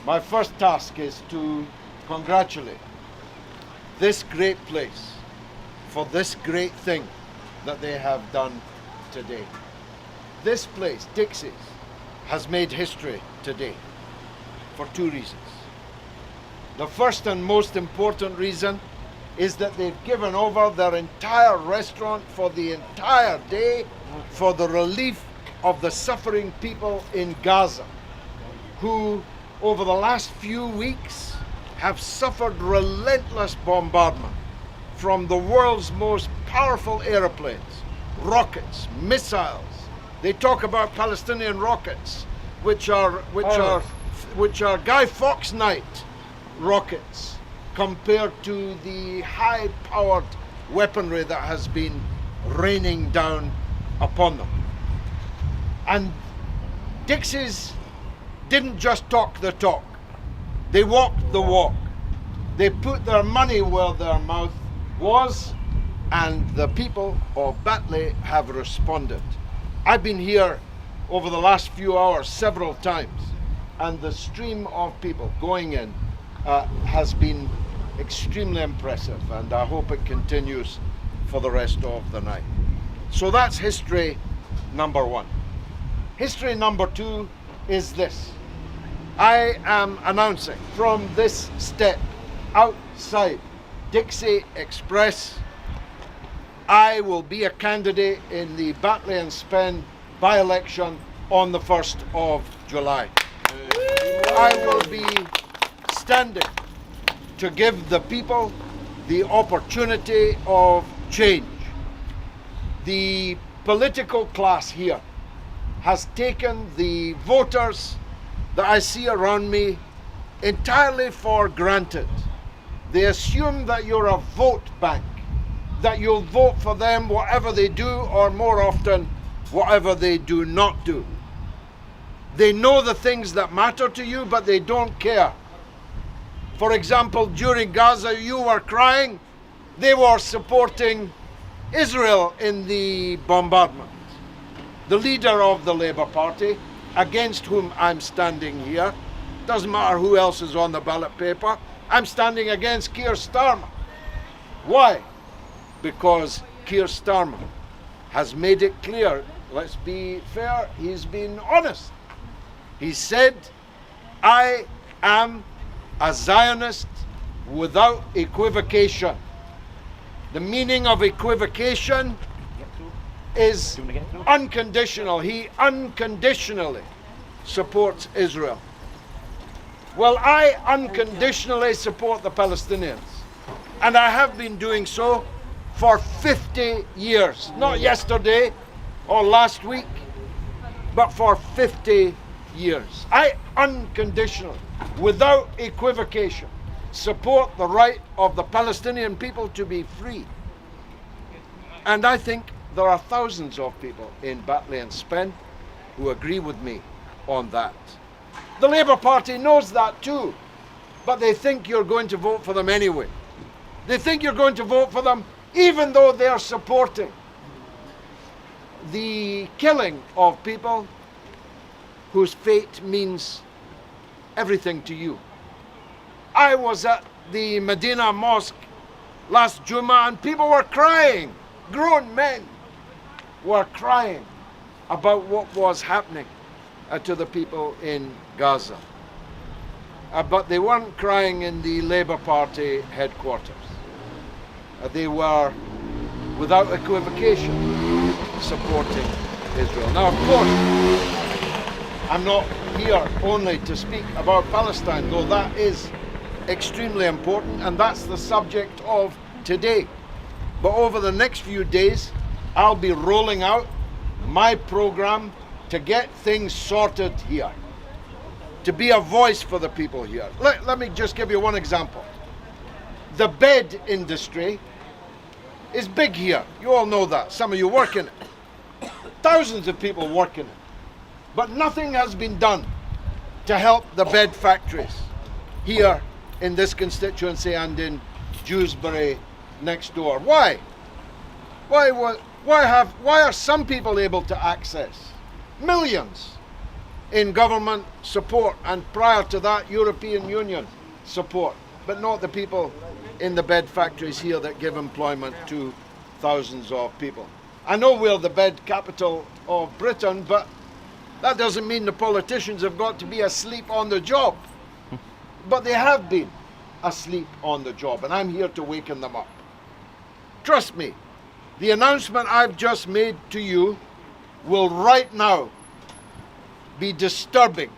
My first task is to congratulate this great place for this great thing that they have done today. This place, Dixie's, has made history today for two reasons. The first and most important reason is that they've given over their entire restaurant for the entire day for the relief of the suffering people in Gaza, who over the last few weeks have suffered relentless bombardment from the world's most powerful airplanes, rockets, missiles. They talk about Palestinian rockets, which are Guy Fawkes Night rockets compared to the high-powered weaponry that has been raining down upon them. And Dixie's didn't just talk the talk, they walked the walk. They put their money where their mouth was, and the people of Batley have responded. I've been here over the last few hours several times, and the stream of people going in has been extremely impressive, and I hope it continues for the rest of the night. So that's history number one. History number two is this. I am announcing from this step outside Dixie Express, I will be a candidate in the Batley and Spen by-election on the 1st of July. I will be standing to give the people the opportunity of change. The political class here has taken the voters that I see around me entirely for granted. They assume that you're a vote bank, that you'll vote for them whatever they do, or more often, whatever they do not do. They know the things that matter to you, but they don't care. For example, during Gaza, you were crying, they were supporting Israel in the bombardment. The leader of the Labour Party, against whom I'm standing here, doesn't matter who else is on the ballot paper, I'm standing against Keir Starmer. Why? Because Keir Starmer has made it clear, let's be fair, he's been honest. He said, I am a Zionist without equivocation. The meaning of equivocation is unconditional. He unconditionally supports Israel. Well, I unconditionally support the Palestinians, and I have been doing so for 50 years. Not yesterday or last week, but for 50 years. I unconditionally, without equivocation, support the right of the Palestinian people to be free. And I think there are thousands of people in Batley and Spen who agree with me on that. The Labour Party knows that too, but they think you're going to vote for them anyway. They think you're going to vote for them even though they're supporting the killing of people whose fate means everything to you. I was at the Medina Mosque last Jummah and people were crying. Grown men were crying about what was happening to the people in Gaza. But they weren't crying in the Labour Party headquarters. They were, without equivocation, supporting Israel. Now, of course, I'm not here only to speak about Palestine, though that is extremely important, and that's the subject of today. But over the next few days, I'll be rolling out my program to get things sorted here, to be a voice for the people here. Let me just give you one example. The bed industry is big here. You all know that. Some of you work in it. Thousands of people work in it. But nothing has been done to help the bed factories here in this constituency and in Dewsbury next door. Why? Why are some people able to access? millions in government support, and prior to that, European Union support, but not the people in the bed factories here that give employment to thousands of people. I know we're the bed capital of Britain, but that doesn't mean the politicians have got to be asleep on the job. But they have been asleep on the job, and I'm here to waken them up. Trust me, the announcement I've just made to you will right now be disturbing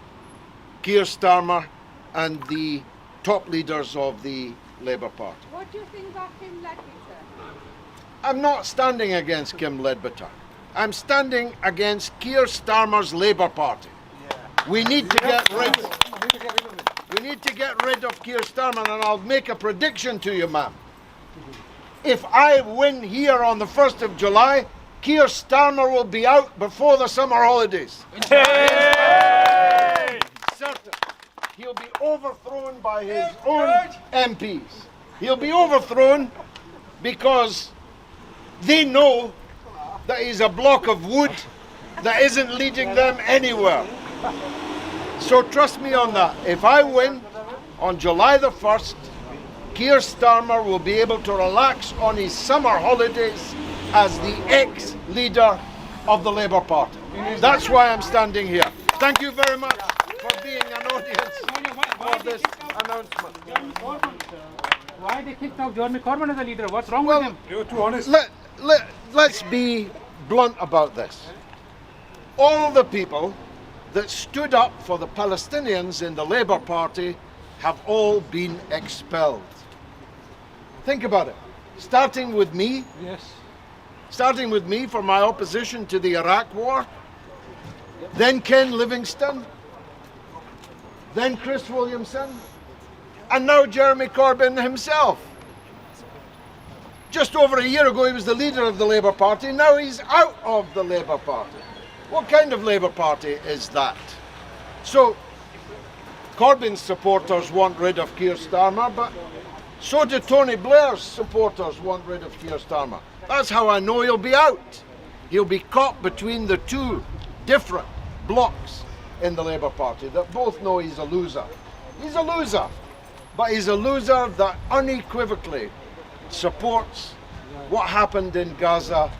Keir Starmer and the top leaders of the Labour Party. What do you think about Kim Ledbetter? I'm not standing against Kim Ledbetter. I'm standing against Keir Starmer's Labour Party. We need to get rid. We need to get rid of Keir Starmer, and I'll make a prediction to you, ma'am. If I win here on the 1st of July, Keir Starmer will be out before the summer holidays. Certain. He'll be overthrown by his own MPs. He'll be overthrown because they know that he's a block of wood that isn't leading them anywhere. So trust me on that. If I win on July the 1st, Keir Starmer will be able to relax on his summer holidays as the ex-leader of the Labour Party. That's why I'm standing here. Thank you very much for being an audience for this announcement. Why they kicked out Jeremy Corbyn as a leader? What's wrong with him? You're too honest. Let's be blunt about this. All the people that stood up for the Palestinians in the Labour Party have all been expelled. Think about it. Starting with me. Yes. Starting with me for my opposition to the Iraq War. Then Ken Livingstone. Then Chris Williamson. And now Jeremy Corbyn himself. Just over a year ago he was the leader of the Labour Party. Now he's out of the Labour Party. What kind of Labour Party is that? So, Corbyn's supporters want rid of Keir Starmer, but so do Tony Blair's supporters want rid of Keir Starmer. That's how I know he'll be out. He'll be caught between the two different blocks in the Labour Party that both know he's a loser. He's a loser, but he's a loser that unequivocally supports what happened in Gaza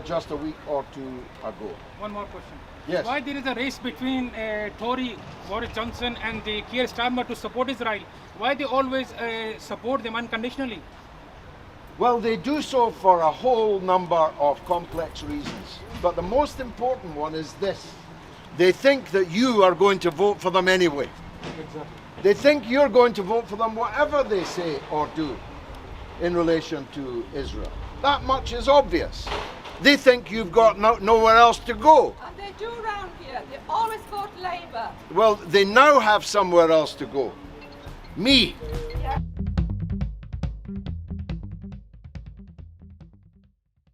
just a week or two ago. One more question. Yes. Why there is a race between Tory Boris Johnson and the Keir Starmer to support Israel? Why they always support them unconditionally? Well, they do so for a whole number of complex reasons. But the most important one is this. They think that you are going to vote for them anyway. Exactly. They think you're going to vote for them whatever they say or do in relation to Israel. That much is obvious. They think you've got nowhere else to go. And they do around here. They always vote Labour. Well, they now have somewhere else to go. Me.